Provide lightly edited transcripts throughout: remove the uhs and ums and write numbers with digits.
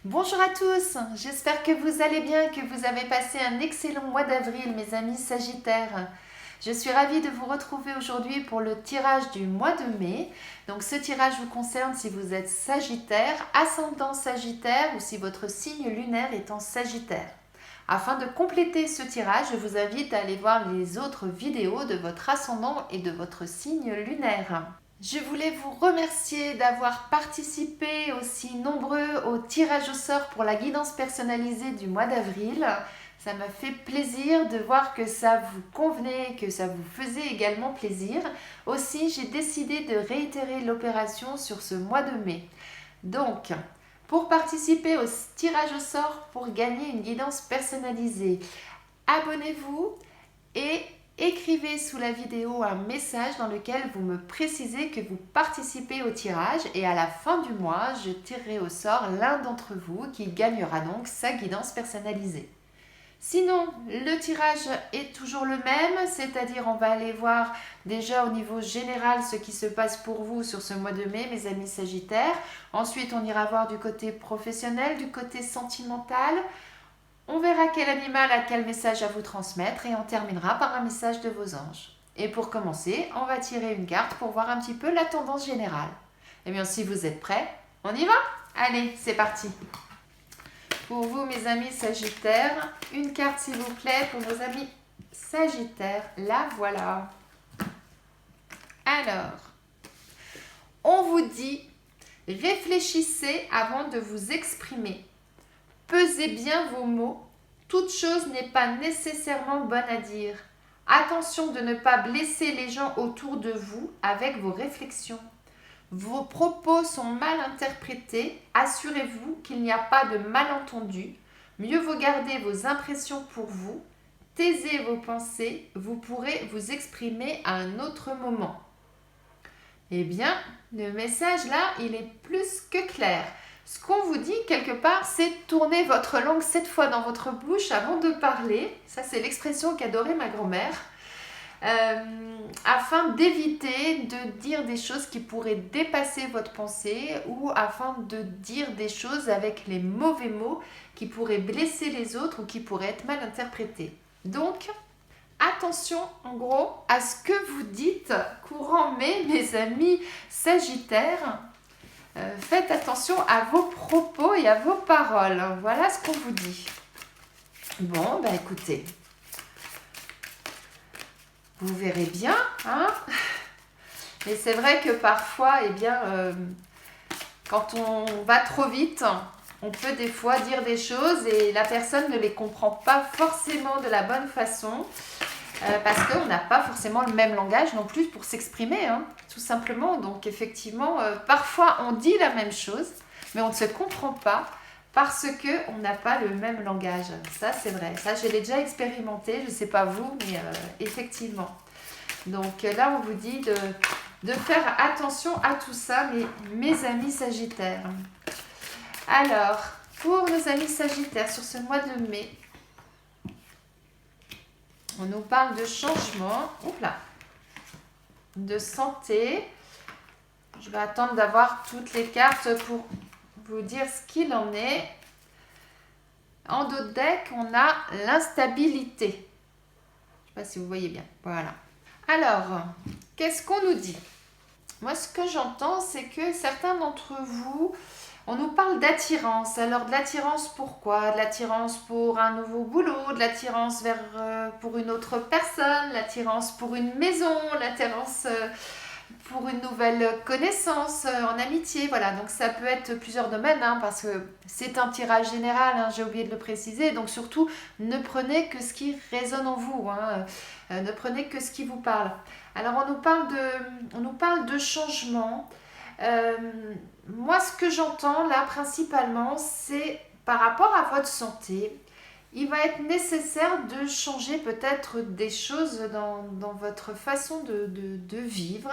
Bonjour à tous, j'espère que vous allez bien, que vous avez passé un excellent mois d'avril, mes amis Sagittaires. Je suis ravie de vous retrouver aujourd'hui pour le tirage du mois de mai. Donc ce tirage vous concerne si vous êtes Sagittaire, ascendant Sagittaire ou si votre signe lunaire est en Sagittaire. Afin de compléter ce tirage, je vous invite à aller voir les autres vidéos de votre ascendant et de votre signe lunaire. Je voulais vous remercier d'avoir participé aussi nombreux au tirage au sort pour la guidance personnalisée du mois d'avril. Ça m'a fait plaisir de voir que ça vous convenait, que ça vous faisait également plaisir. Aussi, j'ai décidé de réitérer l'opération sur ce mois de mai. Donc, pour participer au tirage au sort pour gagner une guidance personnalisée, abonnez-vous et écrivez sous la vidéo un message dans lequel vous me précisez que vous participez au tirage et à la fin du mois, je tirerai au sort l'un d'entre vous qui gagnera donc sa guidance personnalisée. Sinon, le tirage est toujours le même, c'est-à-dire on va aller voir déjà au niveau général ce qui se passe pour vous sur ce mois de mai, mes amis Sagittaires. Ensuite, on ira voir du côté professionnel, du côté sentimental. On verra quel animal a quel message à vous transmettre et on terminera par un message de vos anges. Et pour commencer, on va tirer une carte pour voir un petit peu la tendance générale. Eh bien, si vous êtes prêts, on y va? Allez, c'est parti. Pour vous, mes amis Sagittaires, une carte s'il vous plaît pour vos amis Sagittaires. La voilà. Alors, on vous dit, réfléchissez avant de vous exprimer. Pesez bien vos mots, toute chose n'est pas nécessairement bonne à dire. Attention de ne pas blesser les gens autour de vous avec vos réflexions. Vos propos sont mal interprétés, assurez-vous qu'il n'y a pas de malentendu. Mieux vaut garder vos impressions pour vous. Taisez vos pensées, vous pourrez vous exprimer à un autre moment. Eh bien, le message là, il est plus que clair. Ce qu'on vous dit quelque part, c'est tourner votre langue 7 fois dans votre bouche avant de parler. Ça, c'est l'expression qu'adorait ma grand-mère. Afin d'éviter de dire des choses qui pourraient dépasser votre pensée ou afin de dire des choses avec les mauvais mots qui pourraient blesser les autres ou qui pourraient être mal interprétés. Donc, attention en gros à ce que vous dites courant mai, mes amis Sagittaires. Faites attention à vos propos et à vos paroles. Voilà ce qu'on vous dit. Bon, bah écoutez, vous verrez bien, hein. Mais c'est vrai que parfois, eh bien, quand on va trop vite, on peut des fois dire des choses et la personne ne les comprend pas forcément de la bonne façon. Parce qu'on n'a pas forcément le même langage non plus pour s'exprimer, hein, tout simplement. Donc effectivement, parfois on dit la même chose, mais on ne se comprend pas parce qu'on n'a pas le même langage. Ça, c'est vrai. Ça, je l'ai déjà expérimenté. Je ne sais pas vous, mais effectivement. Donc là, on vous dit de faire attention à tout ça, mes amis Sagittaires. Alors, pour nos amis Sagittaires, sur ce mois de mai, on nous parle de changement, de santé. Je vais attendre d'avoir toutes les cartes pour vous dire ce qu'il en est. En dos de deck, on a l'instabilité. Je ne sais pas si vous voyez bien. Voilà. Alors, qu'est-ce qu'on nous dit? Moi, ce que j'entends, c'est que certains d'entre vous, on nous parle d'attirance. Alors, de l'attirance pourquoi? De l'attirance pour un nouveau boulot, de l'attirance pour une autre personne, l'attirance pour une maison, l'attirance pour une nouvelle connaissance en amitié. Voilà, donc ça peut être plusieurs domaines, hein, parce que c'est un tirage général, hein, j'ai oublié de le préciser. Donc surtout, ne prenez que ce qui résonne en vous, hein, ne prenez que ce qui vous parle. Alors, on nous parle de changement. Moi, ce que j'entends là principalement, c'est par rapport à votre santé, il va être nécessaire de changer peut-être des choses dans votre façon de vivre.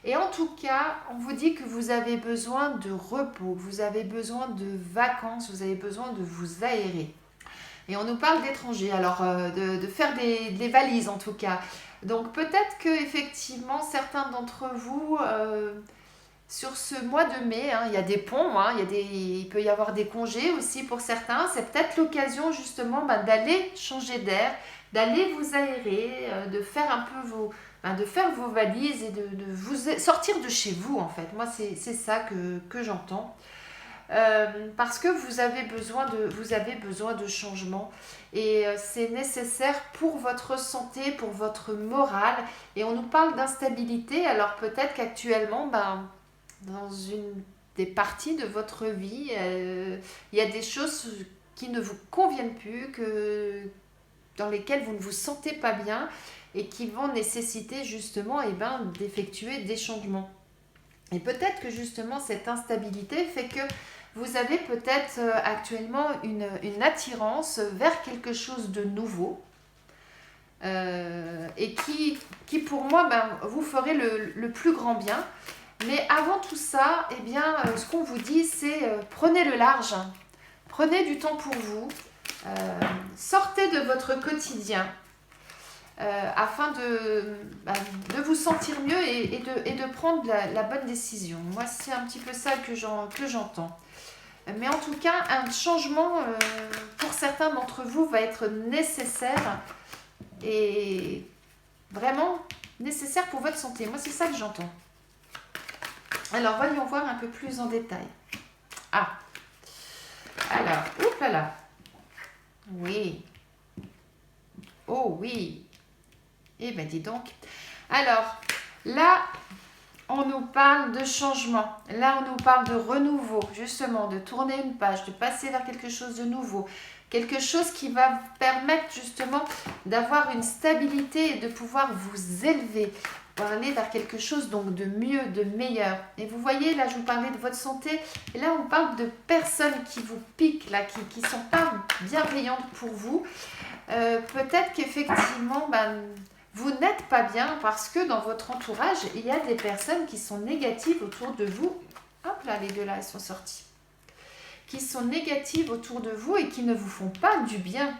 Et en tout cas, on vous dit que vous avez besoin de repos, vous avez besoin de vacances, vous avez besoin de vous aérer. Et on nous parle d'étrangers, alors de faire des valises en tout cas. Donc peut-être que effectivement certains d'entre vous sur ce mois de mai, hein, il y a des ponts, hein, il peut y avoir des congés aussi pour certains. C'est peut-être l'occasion justement d'aller changer d'air, d'aller vous aérer, de faire un peu de faire vos valises et de vous sortir de chez vous en fait. Moi, c'est ça que j'entends. Parce que vous avez besoin de changement et c'est nécessaire pour votre santé, pour votre morale. Et on nous parle d'instabilité, alors peut-être qu'actuellement, dans une des parties de votre vie, il y a des choses qui ne vous conviennent plus, dans lesquelles vous ne vous sentez pas bien et qui vont nécessiter justement d'effectuer des changements. Et peut-être que justement cette instabilité fait que vous avez peut-être actuellement une attirance vers quelque chose de nouveau et qui pour moi vous ferait le plus grand bien. Mais avant tout ça, ce qu'on vous dit c'est prenez le large, prenez du temps pour vous, sortez de votre quotidien. Afin de vous sentir mieux et de prendre la bonne décision. Moi, c'est un petit peu ça que j'entends. Mais en tout cas, un changement pour certains d'entre vous va être nécessaire et vraiment nécessaire pour votre santé. Moi, c'est ça que j'entends. Alors, voyons voir un peu plus en détail. Ah, alors, oups là là. Oui. Oh oui. Eh bien, dis donc. Alors, là, on nous parle de changement. Là, on nous parle de renouveau, justement, de tourner une page, de passer vers quelque chose de nouveau. Quelque chose qui va vous permettre, justement, d'avoir une stabilité et de pouvoir vous élever. Pour aller vers quelque chose donc de mieux, de meilleur. Et vous voyez, là, je vous parlais de votre santé. Et là, on parle de personnes qui vous piquent, là, qui ne sont pas bienveillantes pour vous. Peut-être qu'effectivement, vous n'êtes pas bien parce que dans votre entourage, il y a des personnes qui sont négatives autour de vous. Hop là, les deux là, elles sont sorties. Qui sont négatives autour de vous et qui ne vous font pas du bien.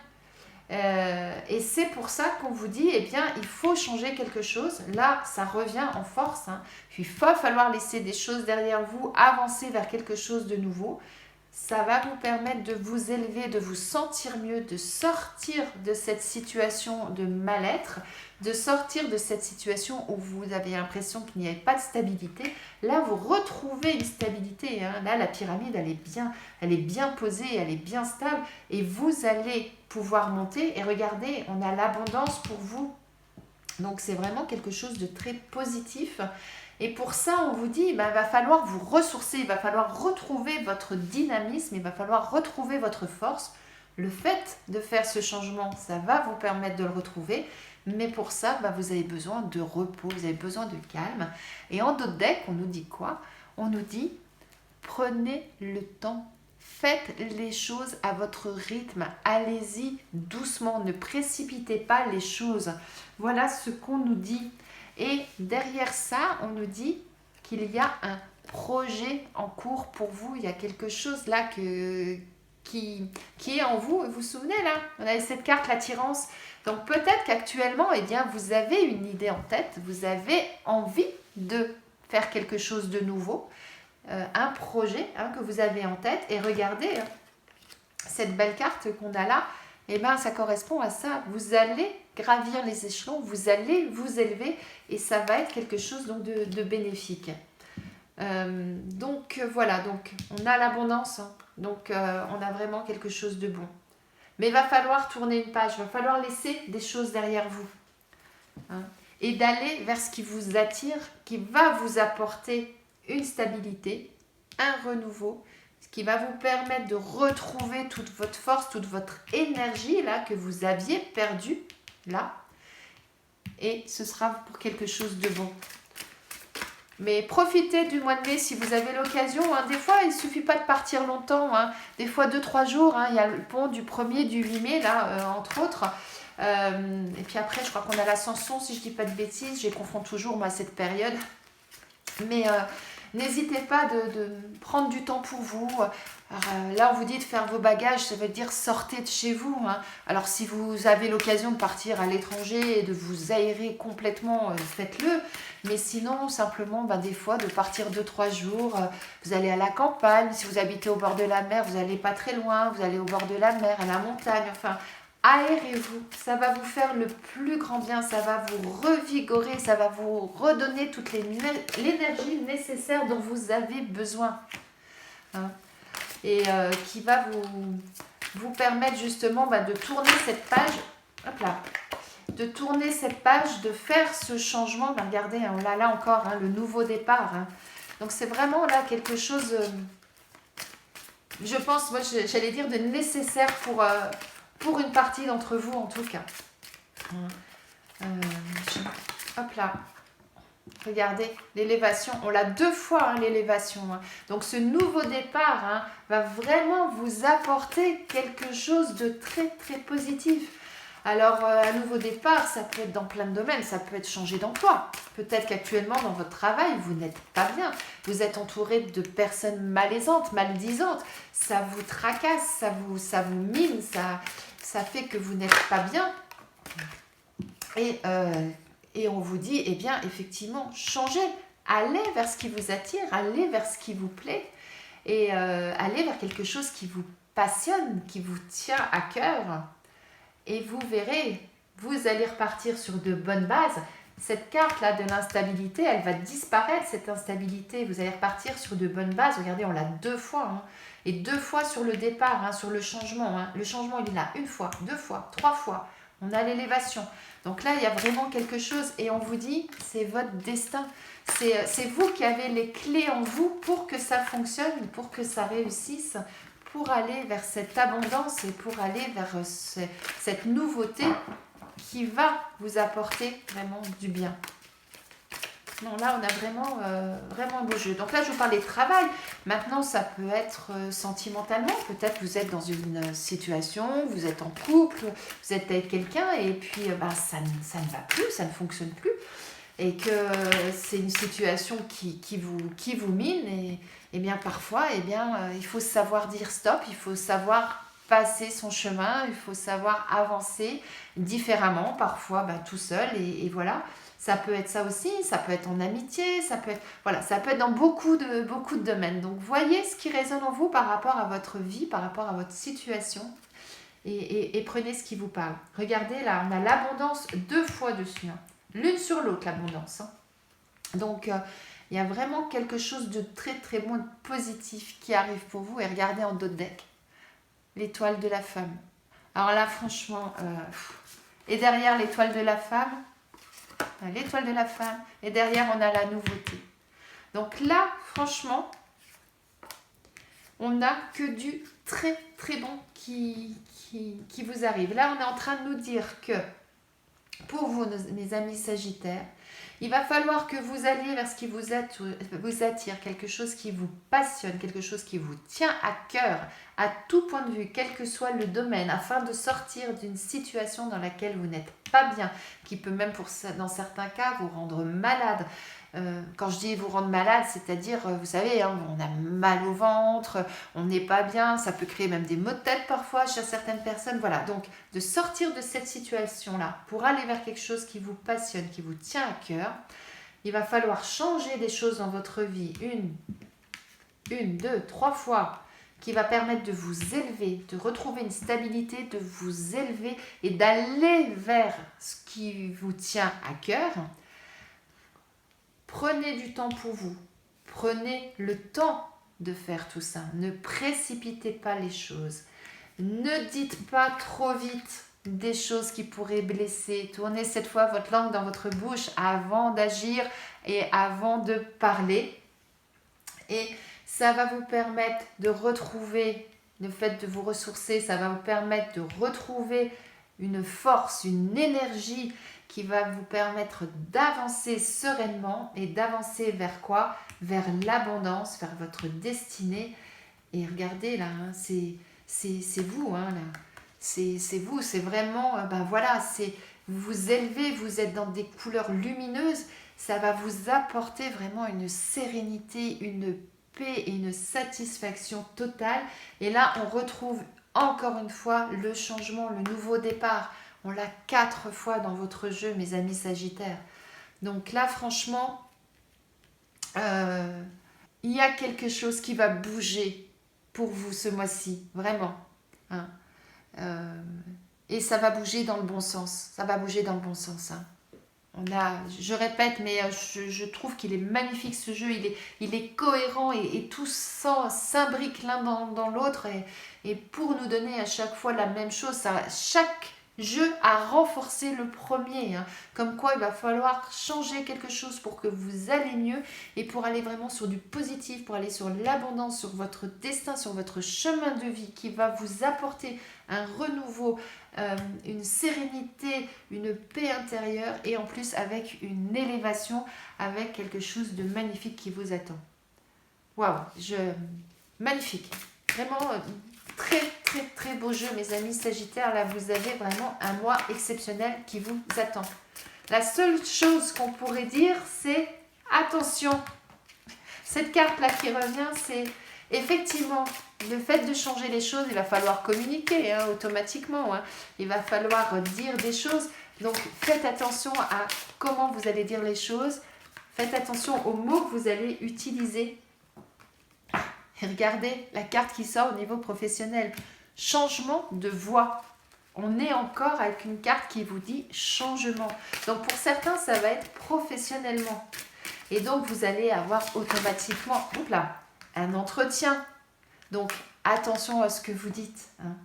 Et c'est pour ça qu'on vous dit, il faut changer quelque chose. Là, ça revient en force. Hein. Il va falloir laisser des choses derrière vous, avancer vers quelque chose de nouveau. Ça va vous permettre de vous élever, de vous sentir mieux, de sortir de cette situation de mal-être, de sortir de cette situation où vous avez l'impression qu'il n'y avait pas de stabilité. Là, vous retrouvez une stabilité. Hein. Là, la pyramide, elle est bien posée, elle est bien stable. Et vous allez pouvoir monter. Et regardez, on a l'abondance pour vous. Donc, c'est vraiment quelque chose de très positif. Et pour ça, on vous dit, il va falloir vous ressourcer, il va falloir retrouver votre dynamisme, il va falloir retrouver votre force. Le fait de faire ce changement, ça va vous permettre de le retrouver. Mais pour ça, vous avez besoin de repos, vous avez besoin de calme. Et en d'autres decks, on nous dit quoi? On nous dit, prenez le temps. Faites les choses à votre rythme. Allez-y doucement, ne précipitez pas les choses. Voilà ce qu'on nous dit. Et derrière ça, on nous dit qu'il y a un projet en cours pour vous. Il y a quelque chose là qui est en vous. Vous vous souvenez là, on avait cette carte, l'attirance. Donc peut-être qu'actuellement, vous avez une idée en tête. Vous avez envie de faire quelque chose de nouveau. Un projet que vous avez en tête. Et regardez, cette belle carte qu'on a là, ça correspond à ça. Vous allez gravir les échelons, vous allez vous élever et ça va être quelque chose donc de bénéfique. Voilà, donc on a l'abondance, donc on a vraiment quelque chose de bon. Mais il va falloir tourner une page, il va falloir laisser des choses derrière vous. Et d'aller vers ce qui vous attire, qui va vous apporter une stabilité, un renouveau, ce qui va vous permettre de retrouver toute votre force, toute votre énergie là que vous aviez perdue là. Et ce sera pour quelque chose de bon. Mais profitez du mois de mai si vous avez l'occasion. Des fois, il ne suffit pas de partir longtemps. Des fois, 2-3 jours. Il y a le pont du 1er, du 8 mai, là, entre autres. Et puis après, je crois qu'on a l'Ascension, si je ne dis pas de bêtises. Je les confonds toujours, moi, à cette période. Mais N'hésitez pas de prendre du temps pour vous. Là, on vous dit de faire vos bagages, ça veut dire sortez de chez vous. Hein. Alors, si vous avez l'occasion de partir à l'étranger et de vous aérer complètement, faites-le. Mais sinon, simplement, des fois, de partir 2-3 jours, vous allez à la campagne. Si vous habitez au bord de la mer, vous n'allez pas très loin. Vous allez au bord de la mer, à la montagne. Enfin, aérez-vous. Ça va vous faire le plus grand bien. Ça va vous revigorer. Ça va vous redonner toute l'énergie nécessaire dont vous avez besoin. Hein. Et qui va vous permettre justement de tourner cette page. Hop là. De tourner cette page, de faire ce changement. Regardez, on a là encore le nouveau départ. Hein. Donc c'est vraiment là quelque chose, je pense, moi j'allais dire de nécessaire pour une partie d'entre vous en tout cas. Hop là. Regardez, l'élévation, on l'a 2 fois l'élévation. Hein. Donc ce nouveau départ va vraiment vous apporter quelque chose de très très positif. Alors, un nouveau départ, ça peut être dans plein de domaines, ça peut être changer d'emploi. Peut-être qu'actuellement, dans votre travail, vous n'êtes pas bien. Vous êtes entouré de personnes malaisantes, maldisantes. Ça vous tracasse, ça vous mine, ça fait que vous n'êtes pas bien. Et on vous dit, eh bien, effectivement, changez. Allez vers ce qui vous attire, allez vers ce qui vous plaît. Et allez vers quelque chose qui vous passionne, qui vous tient à cœur. Et vous verrez, vous allez repartir sur de bonnes bases. Cette carte-là de l'instabilité, elle va disparaître, cette instabilité. Vous allez repartir sur de bonnes bases. Regardez, on l'a 2 fois. Hein. Et 2 fois sur le départ, sur le changement. Hein. Le changement, il est là 1 fois, 2 fois, 3 fois. On a l'élévation. Donc là, il y a vraiment quelque chose. Et on vous dit, c'est votre destin. C'est vous qui avez les clés en vous pour que ça fonctionne, pour que ça réussisse, pour aller vers cette abondance et pour aller vers cette nouveauté qui va vous apporter vraiment du bien. Non, là, on a vraiment un beau jeu. Donc là, je vous parlais de travail. Maintenant, ça peut être sentimentalement. Peut-être vous êtes dans une situation, vous êtes en couple, vous êtes avec quelqu'un et puis ça ne va plus, ça ne fonctionne plus. Et que c'est une situation qui vous mine. Et bien parfois, il faut savoir dire stop, il faut savoir passer son chemin, il faut savoir avancer différemment, parfois tout seul. Et voilà, ça peut être ça aussi, ça peut être en amitié, ça peut être dans beaucoup de domaines. Donc voyez ce qui résonne en vous par rapport à votre vie, par rapport à votre situation. Et prenez ce qui vous parle. Regardez là, on a l'abondance 2 fois dessus. Hein. L'une sur l'autre, l'abondance. Hein. Donc, il y a vraiment quelque chose de très, très bon, positif qui arrive pour vous. Et regardez en dos de deck, l'étoile de la femme. Alors là, franchement, et derrière l'étoile de la femme, et derrière, on a la nouveauté. Donc là, franchement, on n'a que du très, très bon qui vous arrive. Là, on est en train de nous dire que pour vous, mes amis Sagittaires, il va falloir que vous alliez vers ce qui vous attire, quelque chose qui vous passionne, quelque chose qui vous tient à cœur, à tout point de vue, quel que soit le domaine, afin de sortir d'une situation dans laquelle vous n'êtes pas bien, qui peut même, dans certains cas, vous rendre malade. Quand je dis vous rendre malade, c'est-à-dire, vous savez, on a mal au ventre, on n'est pas bien, ça peut créer même des maux de tête parfois chez certaines personnes. Voilà, donc de sortir de cette situation-là pour aller vers quelque chose qui vous passionne, qui vous tient à cœur, il va falloir changer des choses dans votre vie, 2, 3 fois, qui va permettre de vous élever, de retrouver une stabilité, de vous élever et d'aller vers ce qui vous tient à cœur. Prenez du temps pour vous. Prenez le temps de faire tout ça. Ne précipitez pas les choses. Ne dites pas trop vite des choses qui pourraient blesser. Tournez cette fois votre langue dans votre bouche avant d'agir et avant de parler. Et ça va vous permettre de retrouver, le fait de vous ressourcer, ça va vous permettre de retrouver une force, une énergie qui va vous permettre d'avancer sereinement et d'avancer vers quoi? Vers l'abondance, vers votre destinée. Et regardez là, c'est vous, là. C'est vous, c'est vraiment, voilà, vous vous élevez, vous êtes dans des couleurs lumineuses Ça va vous apporter vraiment une sérénité, une paix et une satisfaction totale. Et là, on retrouve encore une fois le changement, le nouveau départ. On l'a 4 fois dans votre jeu, mes amis Sagittaires. Donc là, franchement, il y a quelque chose qui va bouger pour vous ce mois-ci, vraiment. Hein. Et ça va bouger dans le bon sens. Ça va bouger dans le bon sens. Hein. Je répète, mais je trouve qu'il est magnifique ce jeu. Il est cohérent et tout ça s'imbrique l'un dans l'autre. Et pour nous donner à chaque fois la même chose, chaque jeu a renforcé le premier. Hein. Comme quoi, il va falloir changer quelque chose pour que vous allez mieux et pour aller vraiment sur du positif, pour aller sur l'abondance, sur votre destin, sur votre chemin de vie qui va vous apporter un renouveau, une sérénité, une paix intérieure et en plus avec une élévation, avec quelque chose de magnifique qui vous attend. Waouh, magnifique. Vraiment très très très beau jeu mes amis Sagittaires. Là vous avez vraiment un mois exceptionnel qui vous attend. La seule chose qu'on pourrait dire c'est attention. Cette carte là qui revient c'est effectivement le fait de changer les choses, il va falloir communiquer hein, automatiquement. Hein. Il va falloir dire des choses. Donc faites attention à comment vous allez dire les choses. Faites attention aux mots que vous allez utiliser. Et regardez la carte qui sort au niveau professionnel. Changement de voix. On est encore avec une carte qui vous dit changement. Donc pour certains, ça va être professionnellement. Et donc vous allez avoir automatiquement un entretien. Donc attention à ce que vous dites. Hein.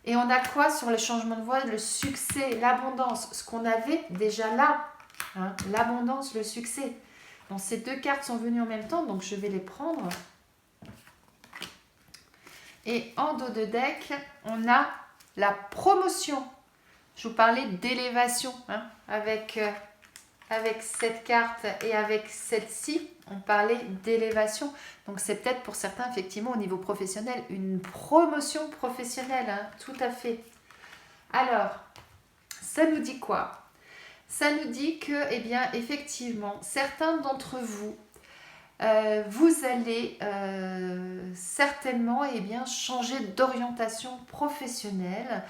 Et on a quoi sur le changement de voix? Le succès, l'abondance. Ce qu'on avait déjà là. Hein. L'abondance, le succès. Donc ces deux cartes sont venues en même temps. Donc je vais les prendre. Et en dos de deck, on a la promotion. Je vous parlais d'élévation hein, avec cette carte et avec celle-ci. On parlait d'élévation. Donc c'est peut-être pour certains, effectivement, au niveau professionnel, une promotion professionnelle. Hein, tout à fait. Alors, ça nous dit quoi? Ça nous dit que, eh bien, effectivement, certains d'entre vous, vous allez certainement changer d'orientation professionnelle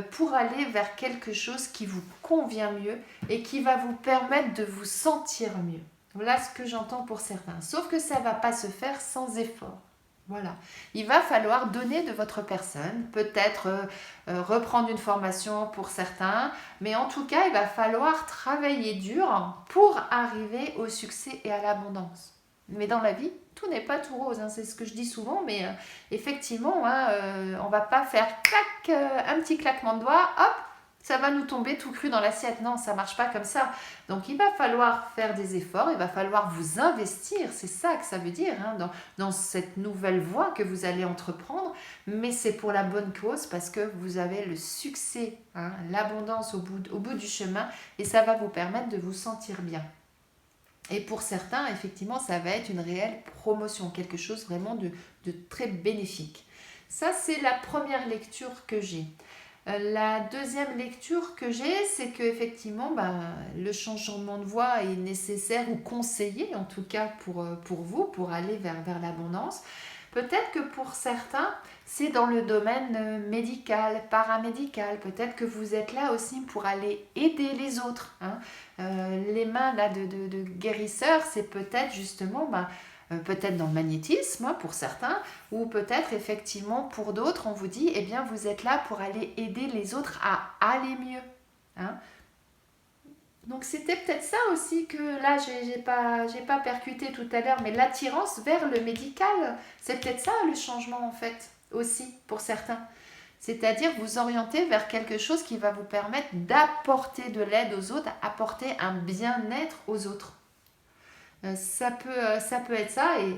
pour aller vers quelque chose qui vous convient mieux et qui va vous permettre de vous sentir mieux. Voilà ce que j'entends pour certains. Sauf que ça ne va pas se faire sans effort. Voilà. Il va falloir donner de votre personne, peut-être reprendre une formation pour certains, mais en tout cas, il va falloir travailler dur pour arriver au succès et à l'abondance. Mais dans la vie, tout n'est pas tout rose, hein, c'est ce que je dis souvent, mais effectivement, hein, on ne va pas faire clac, un petit claquement de doigts, hop, ça va nous tomber tout cru dans l'assiette. Non, ça ne marche pas comme ça. Donc il va falloir faire des efforts, il va falloir vous investir, c'est ça que ça veut dire, hein, dans cette nouvelle voie que vous allez entreprendre, mais c'est pour la bonne cause parce que vous avez le succès, hein, l'abondance au bout du chemin et ça va vous permettre de vous sentir bien. Et pour certains, effectivement, ça va être une réelle promotion, quelque chose vraiment de très bénéfique. Ça, c'est la première lecture que j'ai. La deuxième lecture que j'ai, c'est qu'effectivement, le changement de voie est nécessaire ou conseillé, en tout cas pour vous, pour aller vers l'abondance. Peut-être que pour certains, c'est dans le domaine médical, paramédical. Peut-être que vous êtes là aussi pour aller aider les autres. Hein. Les mains là, de guérisseurs, c'est peut-être justement, peut-être dans le magnétisme hein, pour certains, ou peut-être effectivement pour d'autres, on vous dit, eh bien vous êtes là pour aller aider les autres à aller mieux. Hein. Donc c'était peut-être ça aussi que là j'ai pas percuté tout à l'heure, mais l'attirance vers le médical, c'est peut-être ça le changement en fait aussi pour certains. C'est-à-dire vous orienter vers quelque chose qui va vous permettre d'apporter de l'aide aux autres, apporter un bien-être aux autres. Ça peut être ça et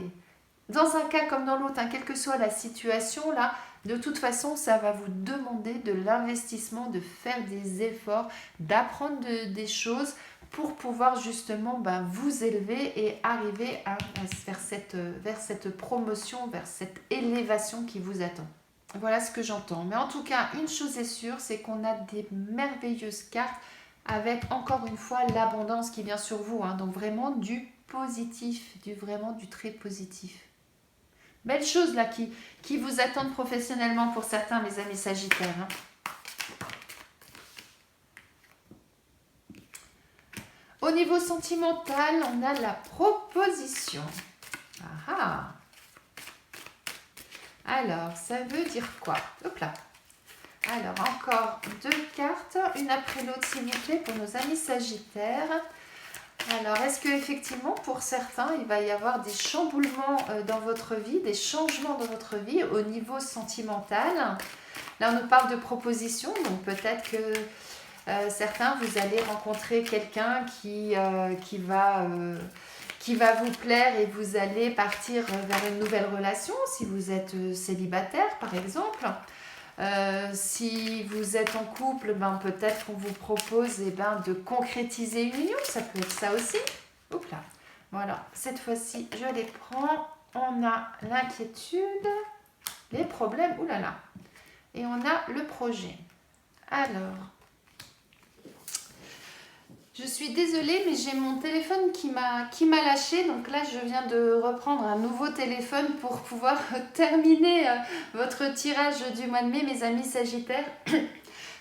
dans un cas comme dans l'autre, hein, quelle que soit la situation là, de toute façon, ça va vous demander de l'investissement, de faire des efforts, d'apprendre des choses pour pouvoir justement vous élever et arriver vers cette promotion, vers cette élévation qui vous attend. Voilà ce que j'entends. Mais en tout cas, une chose est sûre, c'est qu'on a des merveilleuses cartes avec encore une fois l'abondance qui vient sur vous. Hein. Donc vraiment du positif, vraiment du très positif. Belle chose là qui vous attendent professionnellement pour certains, mes amis Sagittaires. Hein. Au niveau sentimental, on a la proposition. Ah ah. Alors, ça veut dire quoi? Hop là. Alors, encore 2 cartes, une après l'autre, s'il vous plaît, pour nos amis Sagittaires. Alors, est-ce que effectivement, pour certains, il va y avoir des chamboulements dans votre vie, des changements dans votre vie au niveau sentimental? Là, on nous parle de proposition, donc peut-être que certains, vous allez rencontrer quelqu'un qui va vous plaire et vous allez partir vers une nouvelle relation si vous êtes célibataire, par exemple. Si vous êtes en couple, ben, peut-être qu'on vous propose de concrétiser une union, ça peut être ça aussi. Hop là. Voilà, cette fois-ci, je les prends. On a l'inquiétude, les problèmes, oulala. Et on a le projet. Alors, je suis désolée, mais j'ai mon téléphone qui m'a lâché. Donc là, je viens de reprendre un nouveau téléphone pour pouvoir terminer votre tirage du mois de mai, mes amis Sagittaires.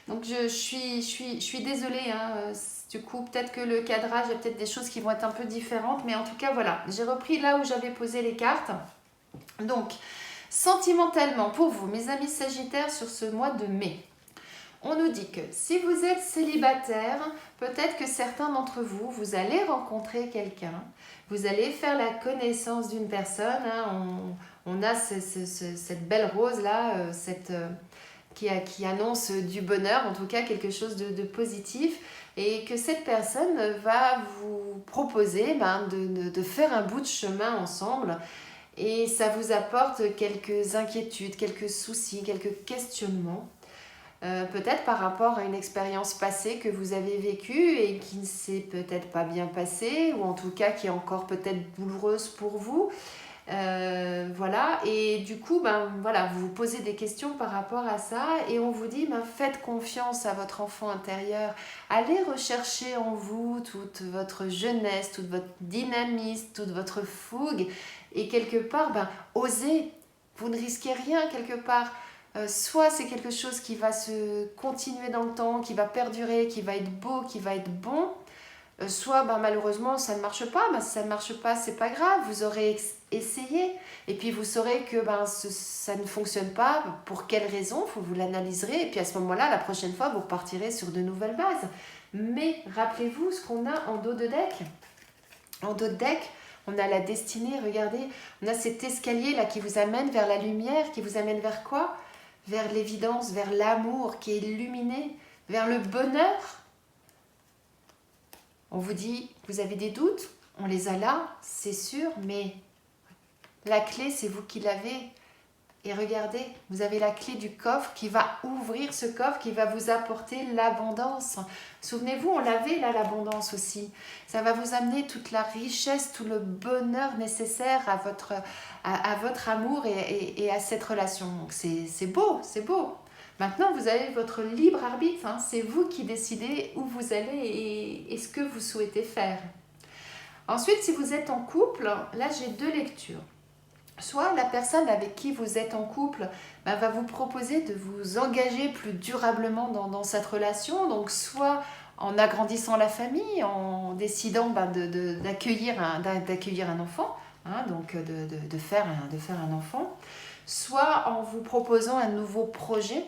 Donc je suis désolée. Hein. Du coup, peut-être que le cadrage, il y a peut-être des choses qui vont être un peu différentes. Mais en tout cas, voilà. J'ai repris là où j'avais posé les cartes. Donc, sentimentalement, pour vous, mes amis Sagittaires, sur ce mois de mai. On nous dit que si vous êtes célibataire, peut-être que certains d'entre vous, vous allez rencontrer quelqu'un, vous allez faire la connaissance d'une personne. Hein, on a cette belle rose là, qui annonce du bonheur, en tout cas quelque chose de positif, et que cette personne va vous proposer de faire un bout de chemin ensemble. Et ça vous apporte quelques inquiétudes, quelques soucis, quelques questionnements. Peut-être par rapport à une expérience passée que vous avez vécue et qui ne s'est peut-être pas bien passée, ou en tout cas qui est encore peut-être douloureuse pour vous. Voilà, et du coup, voilà, vous vous posez des questions par rapport à ça et on vous dit, faites confiance à votre enfant intérieur, allez rechercher en vous toute votre jeunesse, toute votre dynamisme, toute votre fougue et quelque part, osez, vous ne risquez rien quelque part. Soit c'est quelque chose qui va se continuer dans le temps, qui va perdurer, qui va être beau, qui va être bon, soit malheureusement ça ne marche pas. Si ça ne marche pas, c'est pas grave, vous aurez essayé et puis vous saurez que ça ne fonctionne pas, pour quelle raison, vous l'analyserez et puis à ce moment-là, la prochaine fois, vous repartirez sur de nouvelles bases. Mais rappelez-vous ce qu'on a en dos de deck. En dos de deck, on a la destinée, regardez, on a cet escalier là qui vous amène vers la lumière, qui vous amène vers quoi ? Vers l'évidence, vers l'amour qui est illuminé, vers le bonheur. On vous dit, vous avez des doutes, on les a là, c'est sûr, mais la clé, c'est vous qui l'avez. Et regardez, vous avez la clé du coffre qui va ouvrir ce coffre, qui va vous apporter l'abondance. Souvenez-vous, on l'avait là, l'abondance aussi. Ça va vous amener toute la richesse, tout le bonheur nécessaire à votre amour et à cette relation. Donc c'est beau, c'est beau. Maintenant, vous avez votre libre arbitre. Hein. C'est vous qui décidez où vous allez et ce que vous souhaitez faire. Ensuite, si vous êtes en couple, là j'ai 2 lectures. Soit la personne avec qui vous êtes en couple va vous proposer de vous engager plus durablement dans cette relation. Donc soit en agrandissant la famille, en décidant d'accueillir un enfant, hein, donc de faire un enfant. Soit en vous proposant un nouveau projet,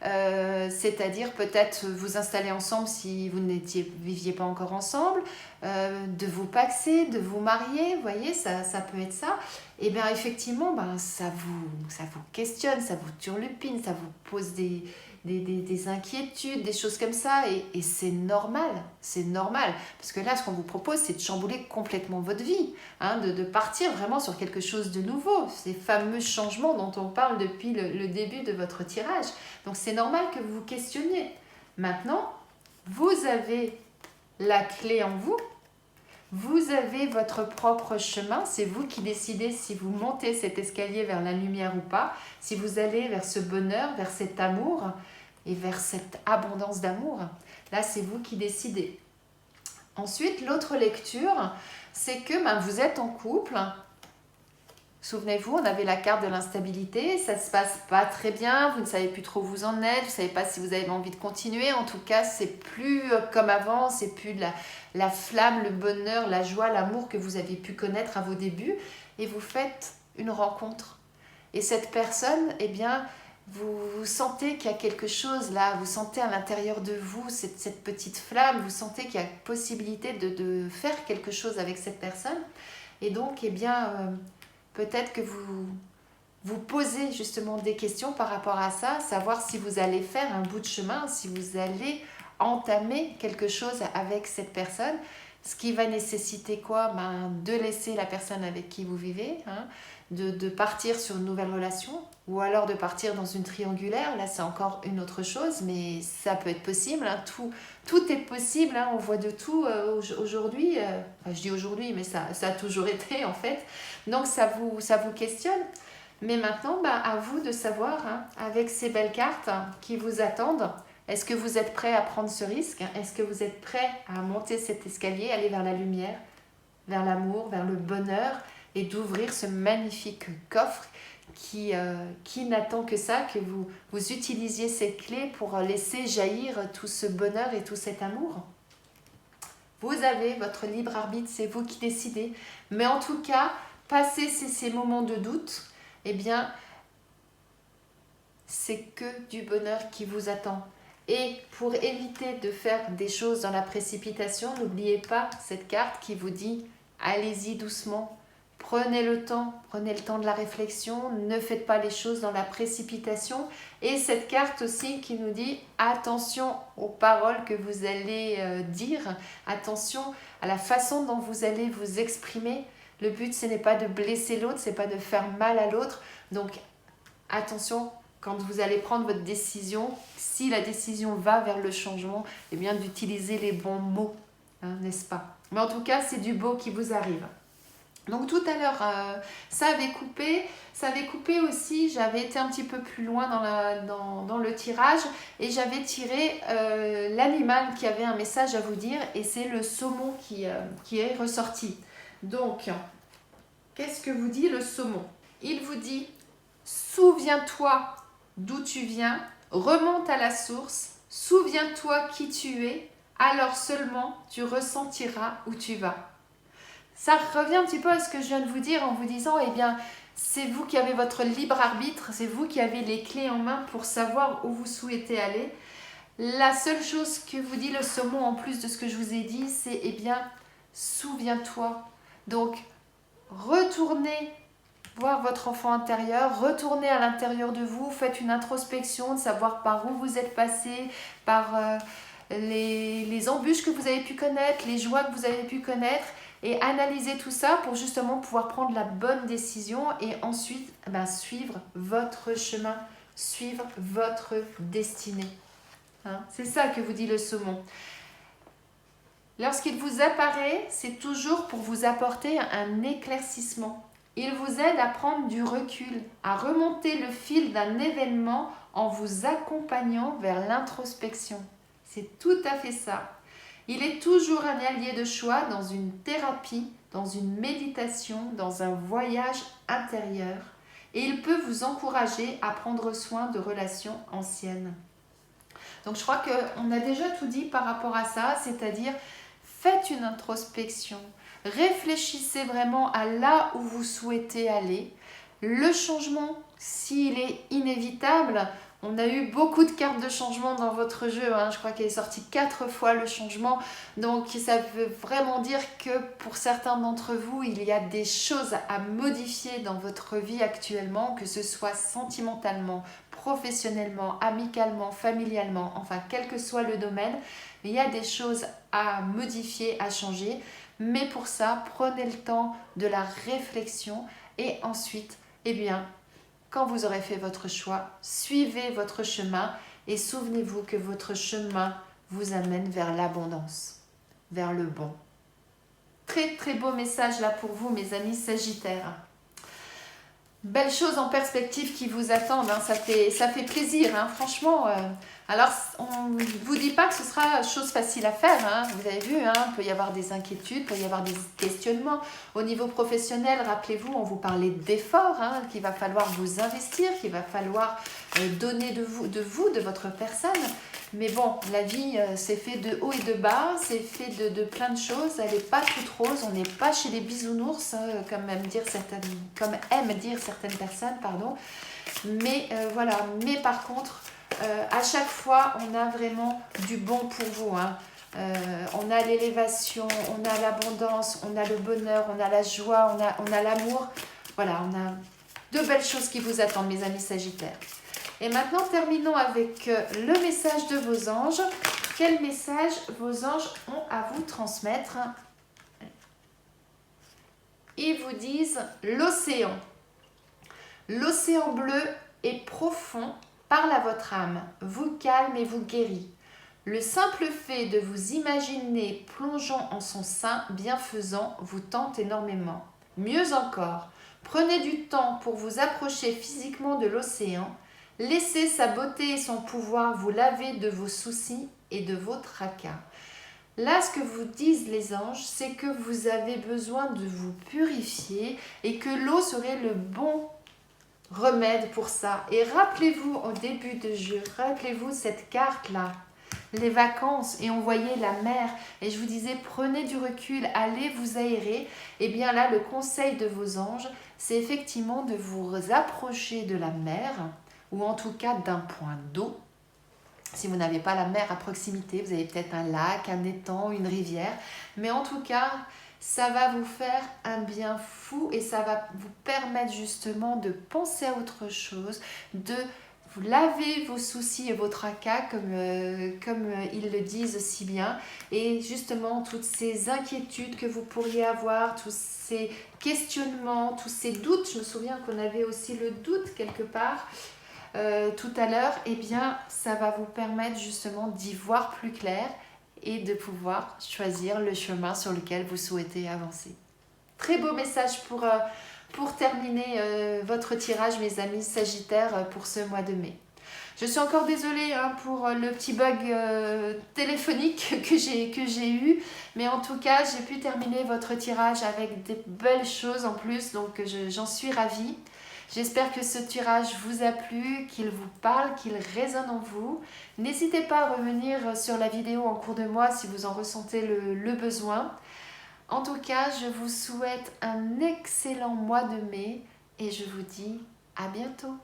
c'est-à-dire peut-être vous installer ensemble si vous ne viviez pas encore ensemble, de vous paxer, de vous marier, vous voyez, ça peut être ça. Et bien effectivement, ça vous questionne, ça vous turlupine, ça vous pose des inquiétudes, des choses comme ça, et c'est normal, parce que là, ce qu'on vous propose, c'est de chambouler complètement votre vie, hein, de partir vraiment sur quelque chose de nouveau, ces fameux changements dont on parle depuis le début de votre tirage. Donc c'est normal que vous vous questionniez. Maintenant, vous avez la clé en vous, vous avez votre propre chemin, c'est vous qui décidez si vous montez cet escalier vers la lumière ou pas, si vous allez vers ce bonheur, vers cet amour et vers cette abondance d'amour. Là, c'est vous qui décidez. Ensuite, l'autre lecture, c'est que vous êtes en couple. Souvenez-vous, on avait la carte de l'instabilité, ça ne se passe pas très bien, vous ne savez plus trop où vous en êtes, vous ne savez pas si vous avez envie de continuer. En tout cas, c'est plus comme avant, c'est plus la flamme, le bonheur, la joie, l'amour que vous avez pu connaître à vos débuts. Et vous faites une rencontre. Et cette personne, eh bien, vous sentez qu'il y a quelque chose là, vous sentez à l'intérieur de vous cette petite flamme, vous sentez qu'il y a possibilité de faire quelque chose avec cette personne. Et donc, eh bien, peut-être que vous posez justement des questions par rapport à ça, savoir si vous allez faire un bout de chemin, si vous allez entamer quelque chose avec cette personne, ce qui va nécessiter quoi? De laisser la personne avec qui vous vivez, de partir sur une nouvelle relation, ou alors de partir dans une triangulaire. Là, c'est encore une autre chose, mais ça peut être possible. Tout est possible, on voit de tout aujourd'hui. Je dis aujourd'hui, mais ça a toujours été en fait. Donc, ça vous questionne. Mais maintenant, à vous de savoir, avec ces belles cartes qui vous attendent, est-ce que vous êtes prêt à prendre ce risque? Est-ce que vous êtes prêt à monter cet escalier, aller vers la lumière, vers l'amour, vers le bonheur, et d'ouvrir ce magnifique coffre qui n'attend que ça, que vous utilisiez ces clés pour laisser jaillir tout ce bonheur et tout cet amour? Vous avez votre libre arbitre, c'est vous qui décidez. Mais en tout cas, passer ces moments de doute, eh bien, c'est que du bonheur qui vous attend. Et pour éviter de faire des choses dans la précipitation, n'oubliez pas cette carte qui vous dit « Allez-y doucement ». Prenez le temps de la réflexion, ne faites pas les choses dans la précipitation. Et cette carte aussi qui nous dit attention aux paroles que vous allez dire, attention à la façon dont vous allez vous exprimer. Le but, ce n'est pas de blesser l'autre, ce n'est pas de faire mal à l'autre. Donc attention, quand vous allez prendre votre décision, si la décision va vers le changement, eh bien d'utiliser les bons mots, n'est-ce pas? Mais en tout cas, c'est du beau qui vous arrive. Donc tout à l'heure, ça avait coupé aussi, j'avais été un petit peu plus loin dans le tirage et j'avais tiré l'animal qui avait un message à vous dire, et c'est le saumon qui est ressorti. Donc, qu'est-ce que vous dit le saumon? Il vous dit, souviens-toi d'où tu viens, remonte à la source, souviens-toi qui tu es, alors seulement tu ressentiras où tu vas. Ça revient un petit peu à ce que je viens de vous dire en vous disant, eh bien, c'est vous qui avez votre libre arbitre, c'est vous qui avez les clés en main pour savoir où vous souhaitez aller. La seule chose que vous dit le saumon, en plus de ce que je vous ai dit, c'est, eh bien, souviens-toi. Donc, retournez voir votre enfant intérieur, retournez à l'intérieur de vous, faites une introspection de savoir par où vous êtes passé, par les embûches que vous avez pu connaître, les joies que vous avez pu connaître, et analysez tout ça pour justement pouvoir prendre la bonne décision et ensuite suivre votre chemin, suivre votre destinée. C'est ça que vous dit le saumon. Lorsqu'il vous apparaît, c'est toujours pour vous apporter un éclaircissement. Il vous aide à prendre du recul, à remonter le fil d'un événement en vous accompagnant vers l'introspection. C'est tout à fait ça. Il est toujours un allié de choix dans une thérapie, dans une méditation, dans un voyage intérieur. Et il peut vous encourager à prendre soin de relations anciennes. Donc je crois qu'on a déjà tout dit par rapport à ça, c'est-à-dire faites une introspection, réfléchissez vraiment à là où vous souhaitez aller. Le changement, s'il est inévitable, on a eu beaucoup de cartes de changement dans votre jeu, je crois qu'il est sorti 4 fois le changement, donc ça veut vraiment dire que pour certains d'entre vous, il y a des choses à modifier dans votre vie actuellement, que ce soit sentimentalement, professionnellement, amicalement, familialement, enfin quel que soit le domaine, il y a des choses à modifier, à changer, mais pour ça, prenez le temps de la réflexion et ensuite, eh bien, quand vous aurez fait votre choix, suivez votre chemin et souvenez-vous que votre chemin vous amène vers l'abondance, vers le bon. Très très beau message là pour vous, mes amis Sagittaires. Belles choses en perspective qui vous attendent, ça fait plaisir, franchement. Alors, on ne vous dit pas que ce sera chose facile à faire, hein. Vous avez vu, hein, il peut y avoir des inquiétudes, il peut y avoir des questionnements. Au niveau professionnel, rappelez-vous, on vous parlait d'efforts, hein, qu'il va falloir vous investir, qu'il va falloir donner de vous, de votre personne. Mais bon, la vie, c'est fait de haut et de bas, c'est fait de plein de choses. Elle n'est pas toute rose, on n'est pas chez les bisounours, hein, comme aiment dire certaines personnes, pardon. Mais voilà, mais par contre, à chaque fois, on a vraiment du bon pour vous, hein. On a l'élévation, on a l'abondance, on a le bonheur, on a la joie, on a l'amour. Voilà, on a de belles choses qui vous attendent, mes amis Sagittaires. Et maintenant, terminons avec le message de vos anges. Quel message vos anges ont à vous transmettre? Ils vous disent l'océan. L'océan bleu est profond, parle à votre âme, vous calme et vous guérit. Le simple fait de vous imaginer plongeant en son sein bienfaisant vous tente énormément. Mieux encore, prenez du temps pour vous approcher physiquement de l'océan. Laissez sa beauté et son pouvoir vous laver de vos soucis et de vos tracas. Là, ce que vous disent les anges, c'est que vous avez besoin de vous purifier et que l'eau serait le bon remède pour ça. Et rappelez-vous au début de jeu, rappelez-vous cette carte-là, les vacances, et on voyait la mer. Et je vous disais, prenez du recul, allez vous aérer. Et bien là, le conseil de vos anges, c'est effectivement de vous approcher de la mer, ou en tout cas d'un point d'eau. Si vous n'avez pas la mer à proximité, vous avez peut-être un lac, un étang, une rivière. Mais en tout cas, ça va vous faire un bien fou et ça va vous permettre justement de penser à autre chose, de vous laver vos soucis et vos tracas comme ils le disent si bien. Et justement, toutes ces inquiétudes que vous pourriez avoir, tous ces questionnements, tous ces doutes, je me souviens qu'on avait aussi le doute quelque part, tout à l'heure, eh bien, ça va vous permettre justement d'y voir plus clair et de pouvoir choisir le chemin sur lequel vous souhaitez avancer. Très beau message pour terminer votre tirage, mes amis Sagittaires, pour ce mois de mai. Je suis encore désolée pour le petit bug téléphonique que j'ai eu, mais en tout cas, j'ai pu terminer votre tirage avec des belles choses en plus, donc j'en suis ravie. J'espère que ce tirage vous a plu, qu'il vous parle, qu'il résonne en vous. N'hésitez pas à revenir sur la vidéo en cours de mois si vous en ressentez le besoin. En tout cas, je vous souhaite un excellent mois de mai et je vous dis à bientôt.